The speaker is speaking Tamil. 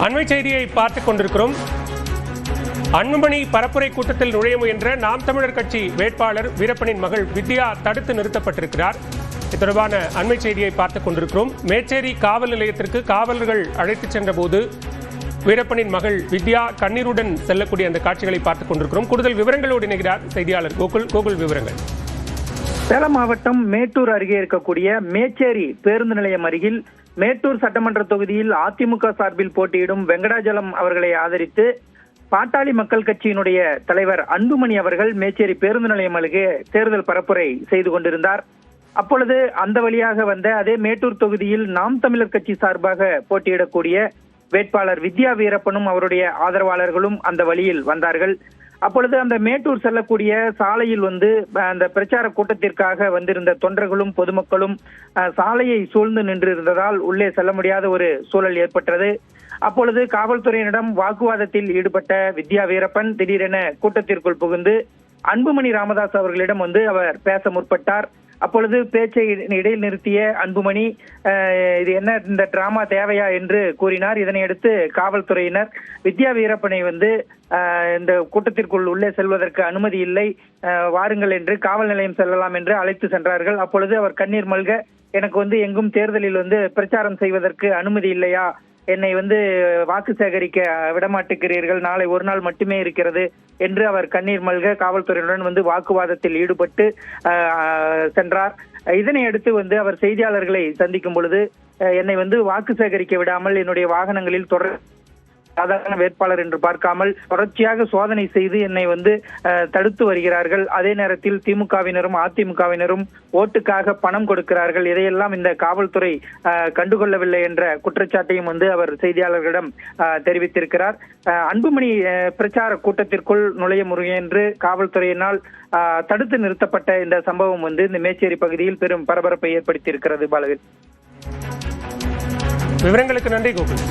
அண்மை செய்தியை பார்த்துக் கொண்டிருக்கிறோம். அன்புமணி பரப்புரை கூட்டத்தில் நுழைய முயன்ற நாம் தமிழர் கட்சி வேட்பாளர் வீரப்பனின் மகள் வித்யா தடுத்து நிறுத்தப்பட்டிருக்கிறார். இது தொடர்பான அண்மை செய்தியை பார்த்துக் கொண்டிருக்கிறோம். மேச்சேரி காவல் நிலையத்திற்கு காவலர்கள் அழைத்துச் சென்ற போது வீரப்பனின் மகள் வித்யா கண்ணீருடன் செல்லக்கூடிய அந்த காட்சிகளை பார்த்துக் கொண்டிருக்கிறோம். கூடுதல் விவரங்களோடு இணைகிறார் செய்தியாளர் கோகுல். விவரங்கள். சேலம் மாவட்டம் மேட்டூர் அருகே இருக்கக்கூடிய மேச்சேரி பேருந்து நிலையம் அருகில் மேட்டூர் சட்டமன்ற தொகுதியில் அதிமுக சார்பில் போட்டியிடும் வெங்கடாஜலம் அவர்களை ஆதரித்து பாட்டாளி மக்கள் கட்சியினுடைய தலைவர் அன்புமணி அவர்கள் மேச்சேரி பேருந்து நிலையம் அருகே தேர்தல் பரப்புரை செய்து கொண்டிருந்தார். அப்பொழுது அந்த வழியாக வந்த அதே மேட்டூர் தொகுதியில் நாம் தமிழர் கட்சி சார்பாக போட்டியிடக்கூடிய வேட்பாளர் வித்யா வீரப்பனும் அவருடைய ஆதரவாளர்களும் அந்த வழியில் வந்தார்கள். அப்பொழுது அந்த மேட்டூர் செல்லக்கூடிய சாலையில் அந்த பிரச்சார கூட்டத்திற்காக வந்திருந்த தொண்டர்களும் பொதுமக்களும் சாலையை சூழ்ந்து நின்று இருந்ததால் உள்ளே செல்ல முடியாத ஒரு சூழல் ஏற்பட்டது. அப்பொழுது காவல்துறையினரிடம் வாக்குவாதத்தில் ஈடுபட்ட வித்யா வீரப்பன் திடீரென கூட்டத்திற்குள் புகுந்து அன்புமணி ராமதாஸ் அவர்களிடம் அவர் பேச முற்பட்டார். அப்பொழுது பேச்சை இடையில் நிறுத்திய அன்புமணி இது என்ன இந்த டிராமா தேவையா என்று கூறினார். இதனையடுத்து காவல்துறையினர் வித்யா வீரப்பனை இந்த கூட்டத்திற்குள் உள்ளே செல்வதற்கு அனுமதி இல்லை, வாருங்கள் என்று காவல் நிலையம் செல்லலாம் என்று அழைத்து சென்றார்கள். அப்பொழுது அவர் கண்ணீர் மல்க எனக்கு எங்கும் தேர்தலில் பிரச்சாரம் செய்வதற்கு அனுமதி இல்லையா, என்னை வாக்கு சேகரிக்க விடமாட்டுகிறீர்கள், நாளை ஒரு நாள் மட்டுமே இருக்கிறது என்று அவர் கண்ணீர் மல்க காவல்துறையினுடன் வாக்குவாதத்தில் ஈடுபட்டு சென்றார். இதனை அடுத்து அவர் செய்தியாளர்களை சந்திக்கும் பொழுது என்னை வாக்கு சேகரிக்க விடாமல் என்னுடைய வாகனங்களில் சாதாரண வேட்பாளர் என்று பார்க்காமல் தொடர்ச்சியாக சோதனை செய்து என்னை தடுத்து வருகிறார்கள். அதே நேரத்தில் திமுகவினரும் அதிமுகவினரும் ஓட்டுக்காக பணம் கொடுக்கிறார்கள். இதையெல்லாம் இந்த காவல்துறை கண்டுகொள்ளவில்லை என்ற குற்றச்சாட்டையும் அவர் செய்தியாளர்களிடம் தெரிவித்திருக்கிறார். அன்புமணி பிரச்சார கூட்டத்திற்குள் நுழைய முயன்று காவல்துறையினால் தடுத்து நிறுத்தப்பட்ட இந்த சம்பவம் இந்த மேச்சேரி பகுதியில் பெரும் பரபரப்பை ஏற்படுத்தியிருக்கிறது. பாலவேல், விவரங்களுக்கு நன்றி கோகுல்.